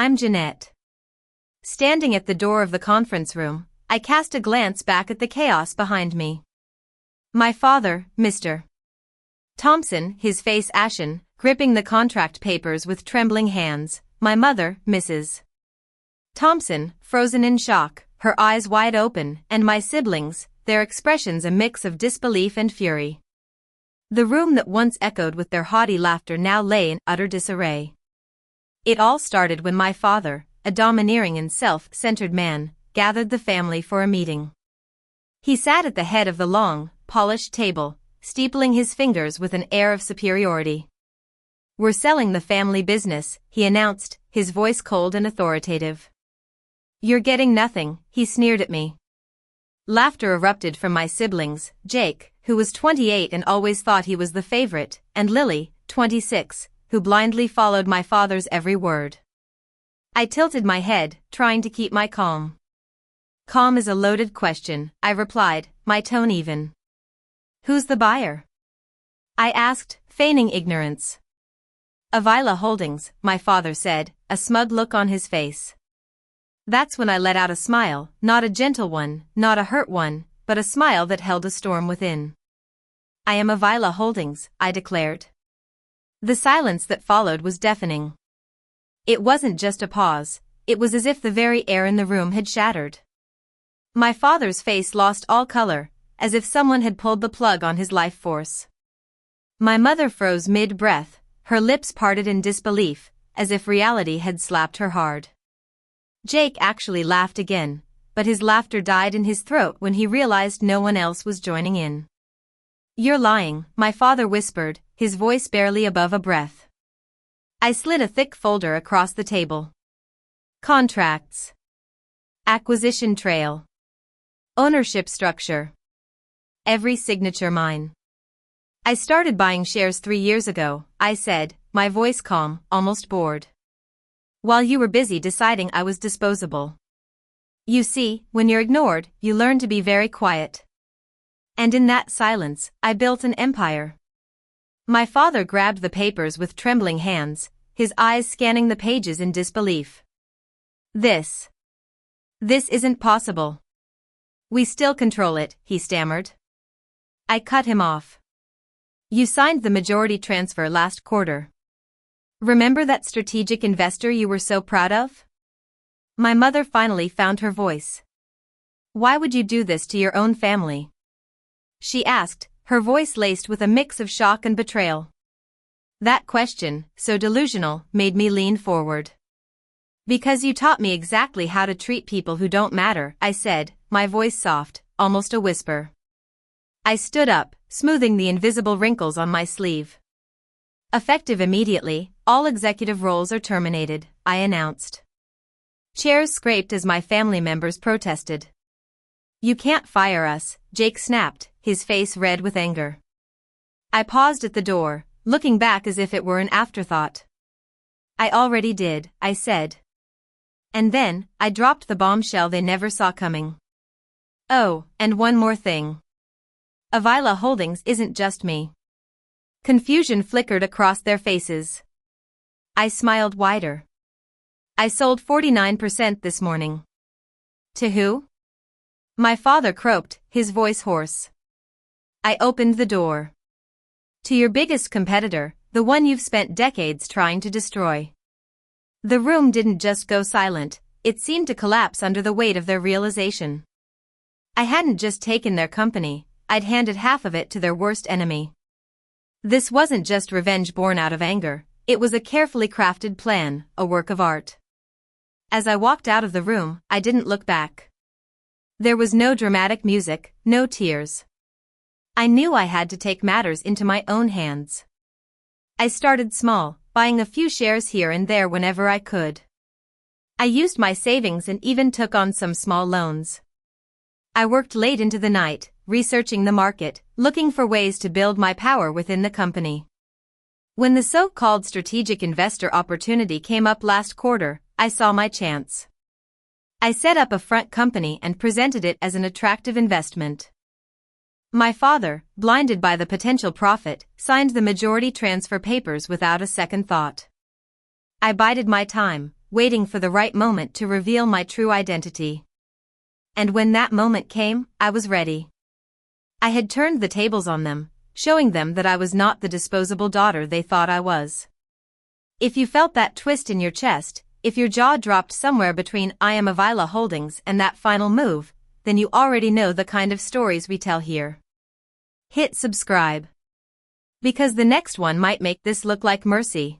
I'm Jeanette. Standing at the door of the conference room, I cast a glance back at the chaos behind me. My father, Mr. Thompson, his face ashen, gripping the contract papers with trembling hands. My mother, Mrs. Thompson, frozen in shock, her eyes wide open, and my siblings, their expressions a mix of disbelief and fury. The room that once echoed with their haughty laughter now lay in utter disarray. It all started when my father, a domineering and self-centered man, gathered the family for a meeting. He sat at the head of the long, polished table, steepling his fingers with an air of superiority. "We're selling the family business," he announced, his voice cold and authoritative. "You're getting nothing," he sneered at me. Laughter erupted from my siblings, Jake, who was 28 and always thought he was the favorite, and Lily, 26, who blindly followed my father's every word. I tilted my head, trying to keep my calm. "Calm is a loaded question," I replied, my tone even. "Who's the buyer?" I asked, feigning ignorance. "Avila Holdings," my father said, a smug look on his face. That's when I let out a smile, not a gentle one, not a hurt one, but a smile that held a storm within. "I am Avila Holdings," I declared. The silence that followed was deafening. It wasn't just a pause, it was as if the very air in the room had shattered. My father's face lost all color, as if someone had pulled the plug on his life force. My mother froze mid-breath, her lips parted in disbelief, as if reality had slapped her hard. Jake actually laughed again, but his laughter died in his throat when he realized no one else was joining in. "You're lying," my father whispered, his voice barely above a breath. I slid a thick folder across the table. Contracts. Acquisition trail. Ownership structure. Every signature mine. "I started buying shares 3 years ago," I said, my voice calm, almost bored. "While you were busy deciding I was disposable. You see, when you're ignored, you learn to be very quiet. And in that silence, I built an empire." My father grabbed the papers with trembling hands, his eyes scanning the pages in disbelief. This isn't possible. "We still control it," he stammered. I cut him off. "You signed the majority transfer last quarter. Remember that strategic investor you were so proud of?" My mother finally found her voice. "Why would you do this to your own family?" she asked, her voice laced with a mix of shock and betrayal. That question, so delusional, made me lean forward. "Because you taught me exactly how to treat people who don't matter," I said, my voice soft, almost a whisper. I stood up, smoothing the invisible wrinkles on my sleeve. "Effective immediately, all executive roles are terminated," I announced. Chairs scraped as my family members protested. "You can't fire us," Jake snapped, his face red with anger. I paused at the door, looking back as if it were an afterthought. "I already did," I said. And then, I dropped the bombshell they never saw coming. "Oh, and one more thing. Avila Holdings isn't just me." Confusion flickered across their faces. I smiled wider. "I sold 49% this morning." "To who?" My father croaked, his voice hoarse. I opened the door. "To your biggest competitor, the one you've spent decades trying to destroy." The room didn't just go silent, it seemed to collapse under the weight of their realization. I hadn't just taken their company, I'd handed half of it to their worst enemy. This wasn't just revenge born out of anger, it was a carefully crafted plan, a work of art. As I walked out of the room, I didn't look back. There was no dramatic music, no tears. I knew I had to take matters into my own hands. I started small, buying a few shares here and there whenever I could. I used my savings and even took on some small loans. I worked late into the night, researching the market, looking for ways to build my power within the company. When the so-called strategic investor opportunity came up last quarter, I saw my chance. I set up a front company and presented it as an attractive investment. My father, blinded by the potential profit, signed the majority transfer papers without a second thought. I bided my time, waiting for the right moment to reveal my true identity. And when that moment came, I was ready. I had turned the tables on them, showing them that I was not the disposable daughter they thought I was. If you felt that twist in your chest, if your jaw dropped somewhere between I am Avila Holdings and that final move, then you already know the kind of stories we tell here. Hit subscribe. Because the next one might make this look like mercy.